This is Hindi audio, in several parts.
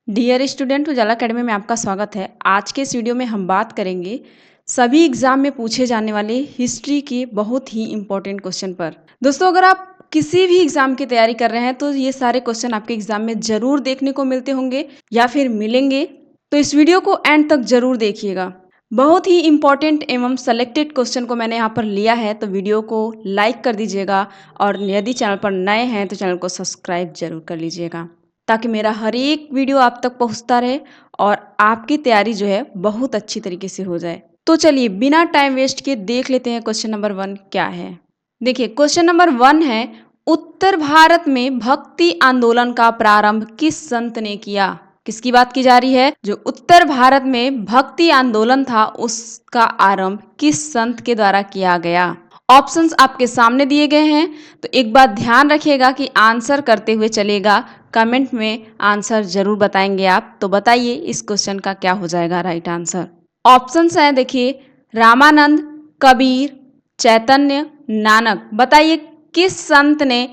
डियर स्टूडेंट, उजाला अकेडमी में आपका स्वागत है। आज के इस वीडियो में हम बात करेंगे सभी एग्जाम में पूछे जाने वाले हिस्ट्री के बहुत ही इम्पोर्टेंट क्वेश्चन पर। दोस्तों, अगर आप किसी भी एग्जाम की तैयारी कर रहे हैं तो ये सारे क्वेश्चन आपके एग्जाम में जरूर देखने को मिलते होंगे या फिर मिलेंगे, तो इस वीडियो को एंड तक जरूर देखिएगा। बहुत ही इम्पोर्टेंट एवं सेलेक्टेड क्वेश्चन को मैंने यहाँ पर लिया है, तो वीडियो को लाइक कर दीजिएगा और यदि चैनल पर नए हैं तो चैनल को सब्सक्राइब जरूर कर लीजिएगा, ताकि मेरा हर एक वीडियो आप तक पहुंचता रहे और आपकी तैयारी जो है बहुत अच्छी तरीके से हो जाए। तो चलिए बिना टाइम वेस्ट किए देख लेते हैं क्वेश्चन नंबर 1 क्या है। देखिए, क्वेश्चन नंबर 1 है, उत्तर भारत में भक्ति आंदोलन का प्रारंभ किस संत ने किया। किसकी बात की जा रही है? जो उत्तर भारत में भक्ति आंदोलन था उसका आरंभ किस संत के द्वारा किया गया। ऑप्शंस आपके सामने दिए गए हैं, तो एक बात ध्यान रखिएगा कि आंसर करते हुए चलेगा। कमेंट में आंसर जरूर बताएंगे आप। तो बताइए इस क्वेश्चन का क्या हो जाएगा राइट आंसर। ऑप्शंस हैं, देखिए, रामानंद, कबीर, चैतन्य, नानक। बताइए किस संत ने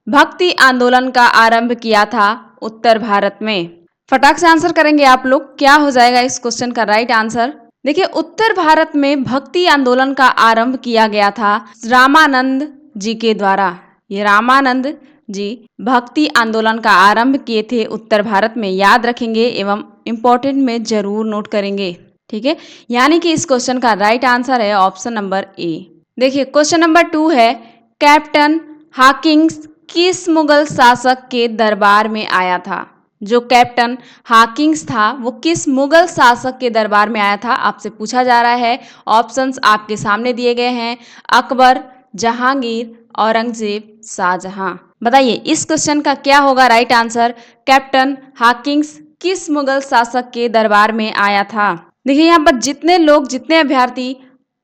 भक्ति आंदोलन का आरंभ किया था उत्तर भारत में। फटाक से आंसर करेंगे आप लोग। क्या हो जाएगा इस क्वेश्चन का राइट आंसर? देखिए, उत्तर भारत में भक्ति आंदोलन का आरंभ किया गया था रामानंद जी के द्वारा। ये रामानंद जी भक्ति आंदोलन का आरंभ किए थे उत्तर भारत में। याद रखेंगे एवं इम्पोर्टेंट में जरूर नोट करेंगे, ठीक है। यानी कि इस क्वेश्चन का राइट आंसर है ऑप्शन नंबर ए। देखिए, क्वेश्चन नंबर 2 है, कैप्टन हॉकिंस किस मुगल शासक के दरबार में आया था। जो कैप्टन हॉकिंस था वो किस मुगल शासक के दरबार में आया था, आपसे पूछा जा रहा है। ऑप्शंस आपके सामने दिए गए हैं, अकबर, जहांगीर, औरंगजेब, शाहजहां। बताइए इस क्वेश्चन का क्या होगा राइट आंसर। कैप्टन हॉकिंस किस मुगल शासक के दरबार में आया था। देखिए, यहाँ पर जितने अभ्यर्थी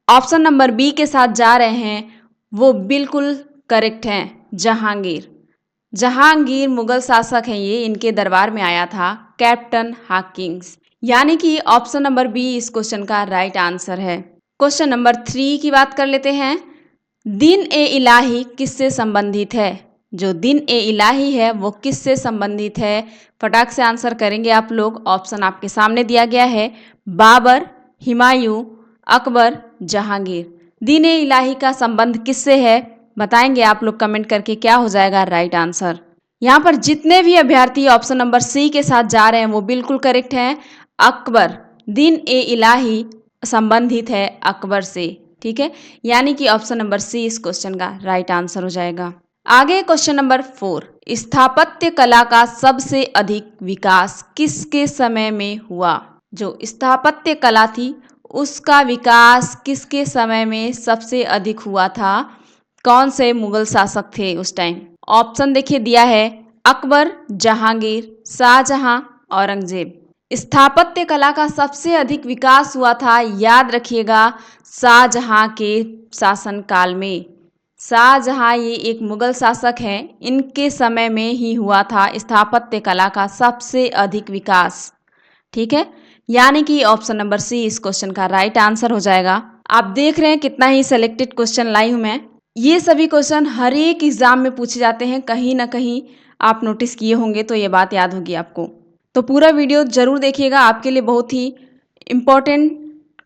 ऑप्शन नंबर बी के साथ जा रहे हैं वो बिल्कुल करेक्ट हैं। जहांगीर। जहांगीर मुगल शासक हैं, ये इनके दरबार में आया था कैप्टन हॉकिंस। यानी कि ऑप्शन नंबर बी इस क्वेश्चन का राइट आंसर है। क्वेश्चन नंबर 3 की बात कर लेते हैं। दिन ए इलाही किससे संबंधित है। जो दिन ए इलाही है वो किससे संबंधित है। फटाक से आंसर करेंगे आप लोग। ऑप्शन आपके सामने दिया गया है, बाबर, हुमायूं, अकबर, जहांगीर। दिन ए इलाही का संबंध किससे है बताएंगे आप लोग कमेंट करके। क्या हो जाएगा राइट आंसर। यहाँ पर जितने भी अभ्यर्थी ऑप्शन नंबर सी के साथ जा रहे हैं वो बिल्कुल करेक्ट हैं। अकबर, दिन ए इलाही संबंधित है अकबर से, ठीक है। यानी कि ऑप्शन नंबर सी इस क्वेश्चन का राइट आंसर हो जाएगा। आगे क्वेश्चन नंबर 4, स्थापत्य कला का सबसे अधिक विकास किसके समय में हुआ। जो स्थापत्य कला थी उसका विकास किसके समय में सबसे अधिक हुआ था। कौन से मुगल शासक थे उस टाइम। ऑप्शन देखिए दिया है, अकबर, जहांगीर, शाहजहां, औरंगजेब। स्थापत्य कला का सबसे अधिक विकास हुआ था, याद रखिएगा, शाहजहां के शासनकाल में। शाहजहां ये एक मुगल शासक हैं, इनके समय में ही हुआ था स्थापत्य कला का सबसे अधिक विकास, ठीक है। यानी कि ऑप्शन नंबर सी इस क्वेश्चन का राइट आंसर हो जाएगा। आप देख रहे हैं कितना ही सिलेक्टेड क्वेश्चन लाई हूं मैं। ये सभी क्वेश्चन हर एक एग्जाम में पूछे जाते हैं, कहीं ना कहीं आप नोटिस किए होंगे, तो ये बात याद होगी आपको। तो पूरा वीडियो जरूर देखिएगा, आपके लिए बहुत ही इम्पोर्टेंट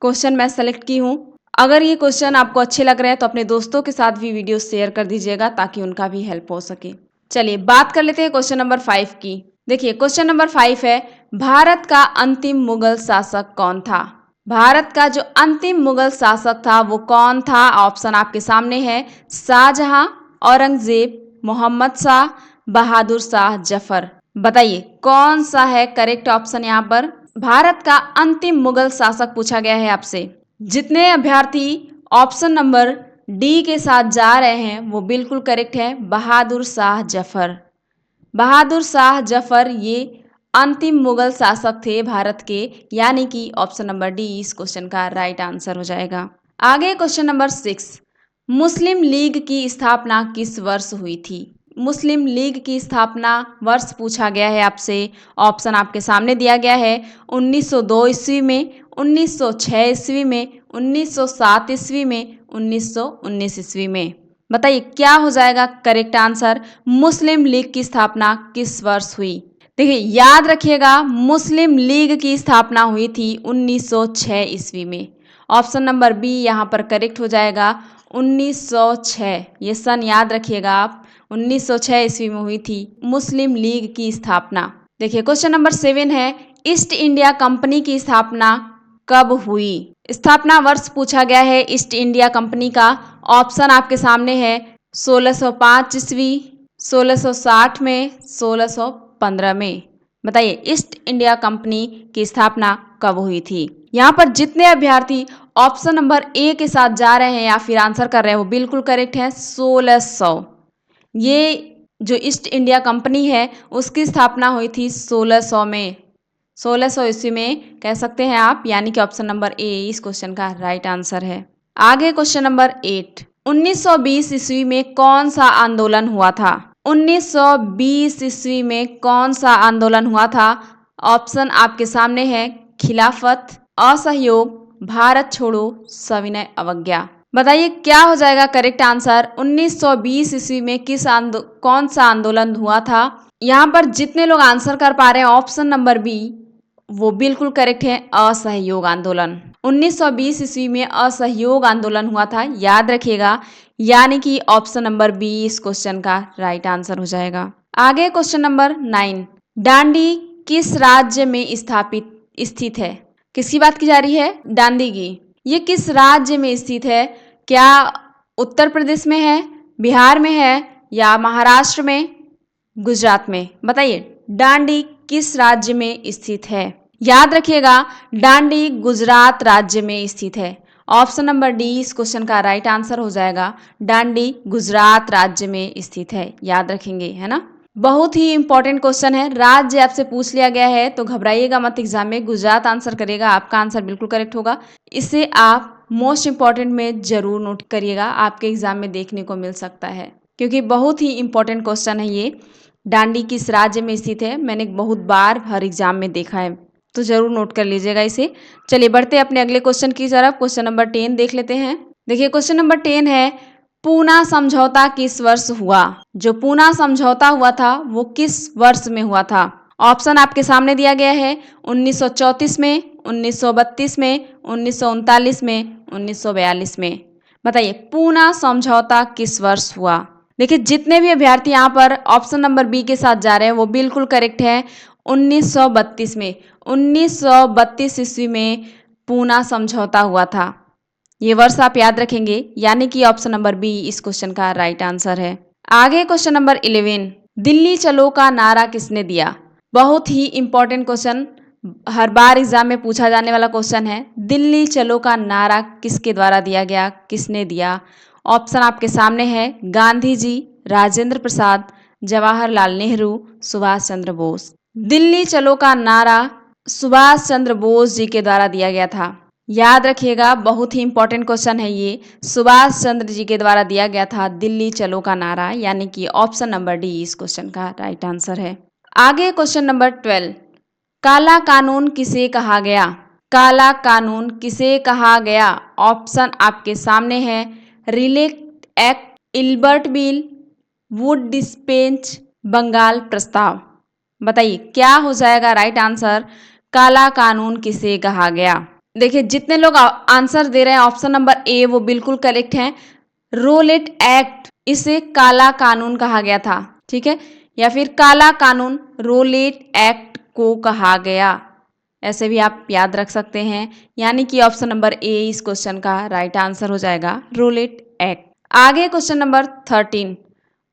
क्वेश्चन मैं सेलेक्ट की हूँ। अगर ये क्वेश्चन आपको अच्छे लग रहे हैं तो अपने दोस्तों के साथ भी वीडियो शेयर कर दीजिएगा ताकि उनका भी हेल्प हो सके। चलिए बात कर लेते हैं क्वेश्चन नंबर 5 की। देखिए, क्वेश्चन नंबर 5 है, भारत का अंतिम मुगल शासक कौन था। भारत का जो अंतिम मुगल शासक था वो कौन था। ऑप्शन आपके सामने है, शाहजहां, औरंगजेब, मोहम्मद शाह, बहादुर शाह जफर। बताइए कौन सा है करेक्ट ऑप्शन। यहाँ पर भारत का अंतिम मुगल शासक पूछा गया है आपसे। जितने अभ्यर्थी ऑप्शन नंबर डी के साथ जा रहे हैं वो बिल्कुल करेक्ट है, बहादुर शाह जफर। बहादुर शाह जफर ये अंतिम मुगल शासक थे भारत के। यानी कि ऑप्शन नंबर डी इस क्वेश्चन का राइट आंसर हो जाएगा। आगे क्वेश्चन नंबर 6, मुस्लिम लीग की स्थापना किस वर्ष हुई थी। मुस्लिम लीग की स्थापना वर्ष पूछा गया है आपसे। ऑप्शन आपके सामने दिया गया है, 1902 ईस्वी में, 1906 ईस्वी में, 1907 ईस्वी में, 1919 ईस्वी में। बताइए क्या हो जाएगा करेक्ट आंसर। मुस्लिम लीग की स्थापना किस वर्ष हुई। देखिए याद रखिएगा, मुस्लिम लीग की स्थापना हुई थी 1906 ईस्वी में। ऑप्शन नंबर बी यहाँ पर करेक्ट हो जाएगा 1906। ये सन याद रखिएगा आप, 1906 ईस्वी में हुई थी मुस्लिम लीग की स्थापना। देखिए क्वेश्चन नंबर 7 है, ईस्ट इंडिया कंपनी की स्थापना कब हुई? स्थापना वर्ष पूछा गया है ईस्ट इंडिया कंपनी का। ऑप्शन आपके सामने है 1605 ईस्वी, 1660 में, 1615 में। बताइए ईस्ट इंडिया कंपनी की स्थापना कब हुई थी? यहाँ पर जितने अभ्यर्थी ऑप्शन नंबर ए के साथ जा रहे हैं या फिर आंसर कर रहे हैं वो बिल्कुल करेक्ट है, 1600। ये जो ईस्ट इंडिया कंपनी है उसकी स्थापना हुई थी 1600 में, 1600 ईस्वी में कह सकते हैं आप, यानी कि ऑप्शन नंबर ए इस क्वेश्चन का राइट आंसर है। आगे क्वेश्चन नंबर 8, 1920 ईस्वी में कौन सा आंदोलन हुआ था? 1920 ईस्वी में कौन सा आंदोलन हुआ था? ऑप्शन आपके सामने है खिलाफत, असहयोग, भारत छोड़ो, सविनय अवज्ञा। बताइए क्या हो जाएगा करेक्ट आंसर? 1920 ईस्वी में कौन सा आंदोलन हुआ था? यहाँ पर जितने लोग आंसर कर पा रहे हैं ऑप्शन नंबर बी वो बिल्कुल करेक्ट है, असहयोग आंदोलन। 1920 ईस्वी में असहयोग आंदोलन हुआ था, याद रखिएगा, यानी कि ऑप्शन नंबर बी इस क्वेश्चन का राइट आंसर हो जाएगा। आगे क्वेश्चन नंबर 9, डांडी किस राज्य में स्थित है? किसकी बात की जा रही है? डांडी की। ये किस राज्य में स्थित है? क्या उत्तर प्रदेश में है, बिहार में है, या महाराष्ट्र में, गुजरात में? बताइए डांडी किस राज्य में स्थित है? याद रखिएगा डांडी गुजरात राज्य में स्थित है। ऑप्शन नंबर डी इस क्वेश्चन का राइट आंसर हो जाएगा, डांडी गुजरात राज्य में स्थित है, याद रखेंगे, है ना। बहुत ही इंपॉर्टेंट क्वेश्चन है, राज्य आपसे पूछ लिया गया है तो घबराइएगा मत एग्जाम में, गुजरात आंसर करेगा, आपका आंसर बिल्कुल करेक्ट होगा। इसे आप मोस्ट इंपॉर्टेंट में जरूर नोट करिएगा, आपके एग्जाम में देखने को मिल सकता है, क्योंकि बहुत ही इंपॉर्टेंट क्वेश्चन है ये। डांडी किस राज्य में स्थित है, मैंने बहुत बार हर एग्जाम में देखा है, तो जरूर नोट कर लीजिएगा इसे। चलिए बढ़ते हैं अपने अगले क्वेश्चन की तरफ। क्वेश्चन नंबर 10 देख लेते हैं। देखिए क्वेश्चन नंबर 10 है, पूना समझौता किस वर्ष हुआ? जो पूना समझौता हुआ था वो किस वर्ष में हुआ था? ऑप्शन आपके सामने दिया गया है, 1934 में, 1932 में, 1939 में, 1942 में। बताइए पूना समझौता किस वर्ष हुआ? देखिए जितने भी अभ्यर्थी यहाँ पर ऑप्शन नंबर बी के साथ जा रहे हैं वो बिल्कुल करेक्ट है, 1932 में। 1932 ईस्वी में पूना समझौता हुआ था, ये वर्ष आप याद रखेंगे, यानी कि ऑप्शन नंबर बी इस क्वेश्चन का राइट आंसर है। आगे क्वेश्चन नंबर 11, दिल्ली चलो का नारा किसने दिया? बहुत ही इंपॉर्टेंट क्वेश्चन, हर बार एग्जाम में पूछा जाने वाला क्वेश्चन है, दिल्ली चलो का नारा किसके द्वारा दिया गया, किसने दिया? ऑप्शन आपके सामने है, गांधी जी, राजेंद्र प्रसाद, जवाहरलाल नेहरू, सुभाष चंद्र बोस। दिल्ली चलो का नारा सुभाष चंद्र बोस जी के द्वारा दिया गया था, याद रखिएगा, बहुत ही इंपॉर्टेंट क्वेश्चन है ये, सुभाष चंद्र जी के द्वारा दिया गया था दिल्ली चलो का नारा, यानी कि ऑप्शन नंबर डी इस क्वेश्चन का राइट आंसर है। आगे क्वेश्चन नंबर 12, काला कानून किसे कहा गया? काला कानून किसे कहा गया? ऑप्शन आपके सामने है, रिलेट act, Ilbert bill, wood dispatch, Bengal प्रस्ताव। बताइए क्या हो जाएगा राइट आंसर, काला कानून किसे कहा गया? देखिए जितने लोग आंसर दे रहे हैं ऑप्शन नंबर ए वो बिल्कुल करेक्ट है, रोलेट एक्ट, इसे काला कानून कहा गया था, ठीक है, या फिर काला कानून रोलेट एक्ट को कहा गया, ऐसे भी आप याद रख सकते हैं, यानी कि ऑप्शन नंबर ए इस क्वेश्चन का राइट आंसर हो जाएगा, रोलेट एक्ट। आगे क्वेश्चन नंबर 13,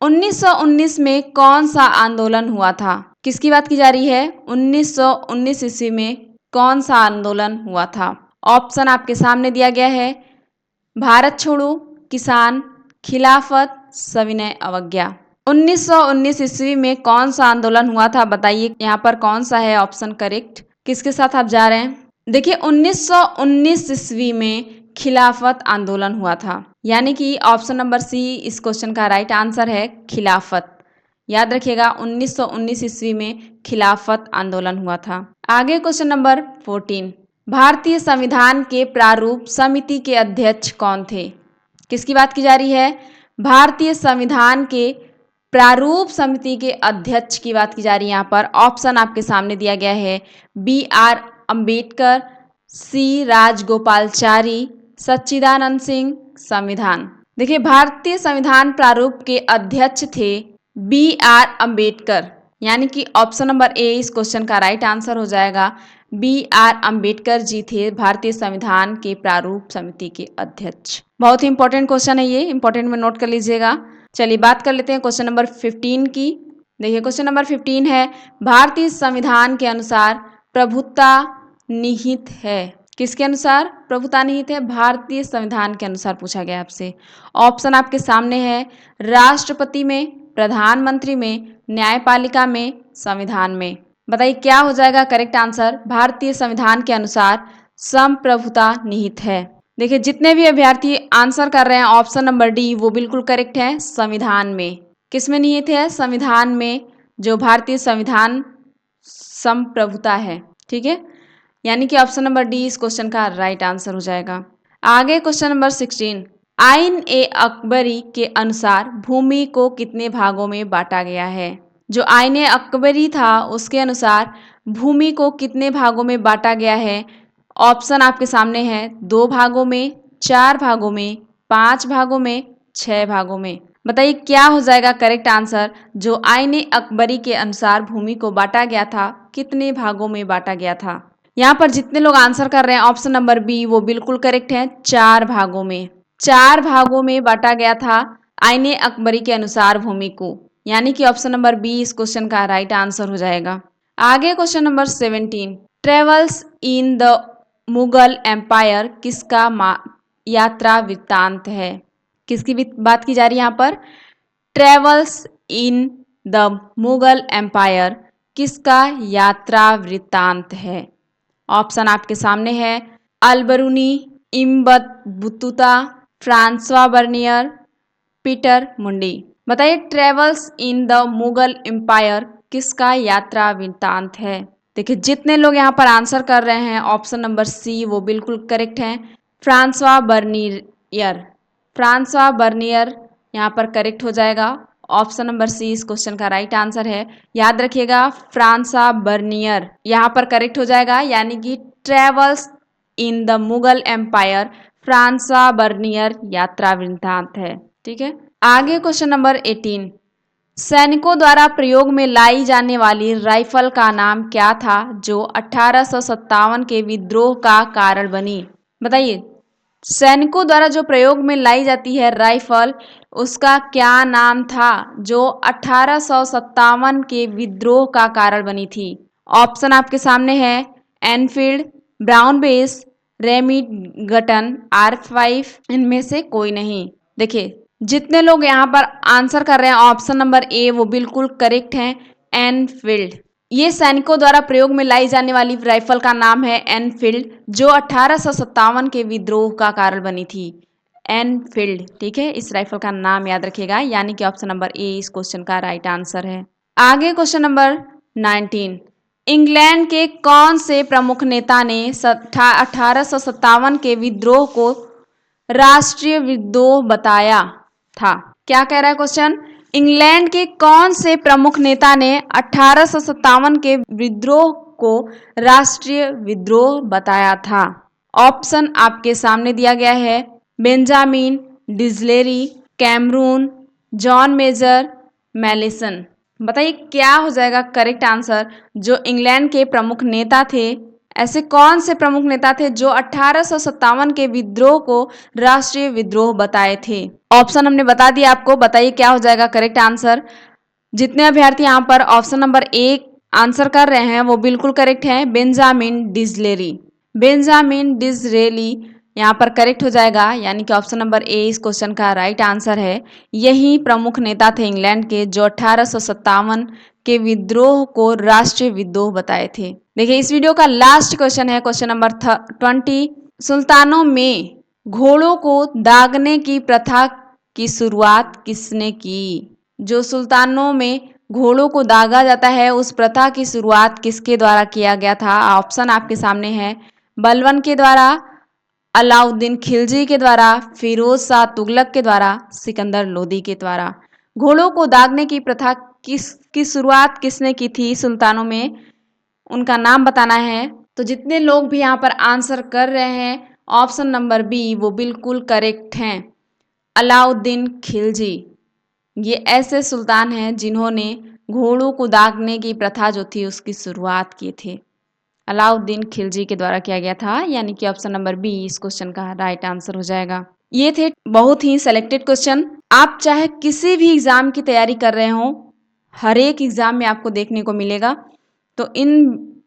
1919 में कौन सा आंदोलन हुआ था? किसकी बात की जा रही है? 1919 ईस्वी में कौन सा आंदोलन हुआ था? ऑप्शन आपके सामने दिया गया है, भारत छोड़ो, किसान, खिलाफत, सविनय अवज्ञा। 1919 ईस्वी में कौन सा आंदोलन हुआ था? बताइए यहाँ पर कौन सा है ऑप्शन करेक्ट, किसके साथ आप जा रहे हैं? देखिए 1919 ईस्वी में खिलाफत आंदोलन हुआ था, यानी कि ऑप्शन नंबर सी इस क्वेश्चन का राइट आंसर है, खिलाफत। याद रखिएगा 1919 ईस्वी में खिलाफत आंदोलन हुआ था। आगे क्वेश्चन नंबर 14, भारतीय संविधान के प्रारूप समिति के अध्यक्ष कौन थे? किसकी बात की जा रही है? भारतीय संविधान के प्रारूप समिति के अध्यक्ष की बात की जा रही है यहाँ पर। ऑप्शन आपके सामने दिया गया है BR अंबेडकर, C राजगोपालचारी, सच्चिदानंद सिंह, संविधान। देखिए भारतीय संविधान प्रारूप के अध्यक्ष थे BR अंबेडकर, यानी कि ऑप्शन नंबर ए इस क्वेश्चन का राइट आंसर हो जाएगा। BR अंबेडकर जी थे भारतीय संविधान के प्रारूप समिति के अध्यक्ष। बहुत ही इंपॉर्टेंट क्वेश्चन है ये, इंपॉर्टेंट में नोट कर लीजिएगा। चलिए बात कर लेते हैं क्वेश्चन नंबर 15 की। देखिए क्वेश्चन नंबर 15 है, भारतीय संविधान के अनुसार प्रभुता निहित है। किसके अनुसार प्रभुता निहित है? भारतीय संविधान के अनुसार पूछा गया आपसे। ऑप्शन आपके सामने है, राष्ट्रपति में, प्रधानमंत्री में, न्यायपालिका में, संविधान में। बताइए क्या हो जाएगा करेक्ट आंसर? भारतीय संविधान के अनुसार संप्रभुता निहित है। देखिए जितने भी अभ्यर्थी आंसर कर रहे हैं ऑप्शन नंबर डी वो बिल्कुल करेक्ट है, संविधान में। किस में निहित है? संविधान में, जो भारतीय संविधान संप्रभुता है। ठीक है, यानी कि ऑप्शन नंबर डी इस क्वेश्चन का राइट आंसर हो जाएगा। आगे क्वेश्चन नंबर 16, आइन ए अकबरी के अनुसार भूमि को कितने भागों में बांटा गया है? जो आइन ए अकबरी था उसके अनुसार भूमि को कितने भागों में बांटा गया है? ऑप्शन आपके सामने है, 2 भागों में, 4 भागों में, 5 भागों में, 6 भागों में। बताइए क्या हो जाएगा करेक्ट आंसर? जो आइन ए अकबरी के अनुसार भूमि को बांटा गया था, कितने भागों में बांटा गया था? यहाँ पर जितने लोग आंसर कर रहे हैं ऑप्शन नंबर बी वो बिल्कुल करेक्ट है, 4 भागों में। 4 भागों में बांटा गया था आइन ए अकबरी के अनुसार भूमि को, यानी कि ऑप्शन नंबर बी इस क्वेश्चन का राइट आंसर हो जाएगा। आगे question number 17, travels in the Mughal empire किसका यात्रा वृत्तांत है? किसकी बात की जा रही है यहाँ पर? Travels in the Mughal empire किसका यात्रा वृत्तांत है? ऑप्शन आपके सामने है, अलबरूनी, इम्बत Battuta, Francois Bernier, Peter Mundy. बताइए travels in the Mughal empire किसका यात्रा वृत्तांत है? देखिए जितने लोग यहाँ पर आंसर कर रहे हैं ऑप्शन नंबर सी वो बिल्कुल करेक्ट है, फ्रांसवा बर्नियर। फ्रांसवा बर्नियर यहाँ पर करेक्ट हो जाएगा। ऑप्शन नंबर सी इस क्वेश्चन का राइट आंसर है। याद रखिएगा फ्रांसवा बर्नियर यहाँ पर करेक्ट हो जाएगा, यानी कि travels in the Mughal empire Francois Bernier यात्रा वृत्तांत है। ठीक है, आगे क्वेश्चन नंबर 18, सैनिकों द्वारा प्रयोग में लाई जाने वाली राइफल का नाम क्या था जो 1857 के विद्रोह का कारण बनी? बताइए सैनिकों द्वारा जो प्रयोग में लाई जाती है राइफल उसका क्या नाम था जो 1857 के विद्रोह का कारण बनी थी? ऑप्शन आपके सामने है, एनफील्ड, ब्राउन बेस, रेमिगटन, R5, इनमें से कोई नहीं। देखिए जितने लोग यहाँ पर आंसर कर रहे हैं ऑप्शन नंबर ए वो बिल्कुल करेक्ट है, एनफील्ड। ये सैनिकों द्वारा प्रयोग में लाई जाने वाली राइफल का नाम है एनफील्ड, जो 1857 के विद्रोह का कारण बनी थी, एनफील्ड। ठीक है, इस राइफल का नाम याद रखिएगा, यानी कि ऑप्शन नंबर ए इस क्वेश्चन का राइट आंसर है। आगे क्वेश्चन नंबर 19, इंग्लैंड के कौन से प्रमुख नेता ने 1857 के विद्रोह को राष्ट्रीय विद्रोह बताया था? क्या कह रहा है क्वेश्चन? इंग्लैंड के कौन से प्रमुख नेता ने 1857 के विद्रोह को राष्ट्रीय विद्रोह बताया था? ऑप्शन आपके सामने दिया गया है, बेंजामिन डिजलेरी, कैमरून, जॉन मेजर, मैलिसन। बताइए क्या हो जाएगा करेक्ट आंसर? जो इंग्लैंड के प्रमुख नेता थे, ऐसे कौन से प्रमुख नेता थे जो 1857 के विद्रोह को राष्ट्रीय विद्रोह बताए थे? ऑप्शन हमने बता दिया आपको, बताइए क्या हो जाएगा करेक्ट आंसर? जितने अभ्यर्थी यहाँ पर ऑप्शन नंबर एक आंसर कर रहे हैं वो बिल्कुल करेक्ट है, बेंजामिन डिजलेरी। बेंजामिन डिजरेली यहाँ पर करेक्ट हो जाएगा, यानी कि ऑप्शन नंबर ए इस क्वेश्चन का राइट आंसर है। यही प्रमुख नेता थे इंग्लैंड के जो 1857 के विद्रोह को राष्ट्रीय विद्रोह बताए थे। देखिए इस वीडियो का लास्ट क्वेश्चन है क्वेश्चन नंबर 20, सुल्तानों में घोड़ों को दागने की प्रथा की शुरुआत किसने की? जो सुल्तानों में घोड़ों को दागा जाता है उस प्रथा की शुरुआत किसके द्वारा किया गया था? ऑप्शन आपके सामने है, बलबन के द्वारा, अलाउद्दीन खिलजी के द्वारा, फिरोज शाह तुगलक के द्वारा, सिकंदर लोदी के द्वारा। घोड़ों को दागने की प्रथा की शुरुआत किसने की थी सुल्तानों में? उनका नाम बताना है। तो जितने लोग भी यहाँ पर आंसर कर रहे हैं, ऑप्शन नंबर बी वो बिल्कुल करेक्ट हैं, अलाउद्दीन खिलजी। ये ऐसे सुल्तान हैं जिन्होंने घोड़ों को दागने की प्रथा जो थी उसकी शुरुआत की थी। अलाउद्दीन खिलजी के द्वारा किया गया था, यानी कि ऑप्शन नंबर बी इस क्वेश्चन का राइट आंसर हो जाएगा। ये थे बहुत ही सेलेक्टेड क्वेश्चन। आप चाहे किसी भी एग्जाम की तैयारी कर रहे हो, हर एक एग्जाम में आपको देखने को मिलेगा। तो इन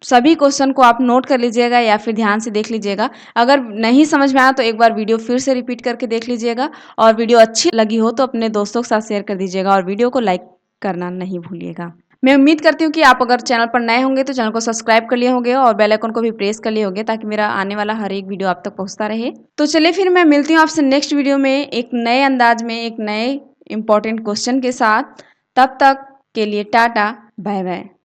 सभी क्वेश्चन को आप नोट कर लीजिएगा या फिर ध्यान से देख लीजिएगा। अगर नहीं समझ में आया तो एक बार वीडियो फिर से रिपीट करके देख लीजिएगा, और वीडियो अच्छी लगी हो तो अपने दोस्तों के साथ शेयर कर दीजिएगा, और वीडियो को लाइक करना नहीं भूलिएगा। मैं उम्मीद करती हूँ कि आप अगर चैनल पर नए होंगे तो चैनल को सब्सक्राइब कर लिए होंगे और बेल आइकन को भी प्रेस कर लिए होंगे, ताकि मेरा आने वाला हर एक वीडियो आप तक पहुँचता रहे। तो चलिए फिर मैं मिलती हूँ आपसे नेक्स्ट वीडियो में एक नए अंदाज में, एक नए इंपॉर्टेंट क्वेश्चन के साथ। तब तक के लिए टाटा, बाय बाय।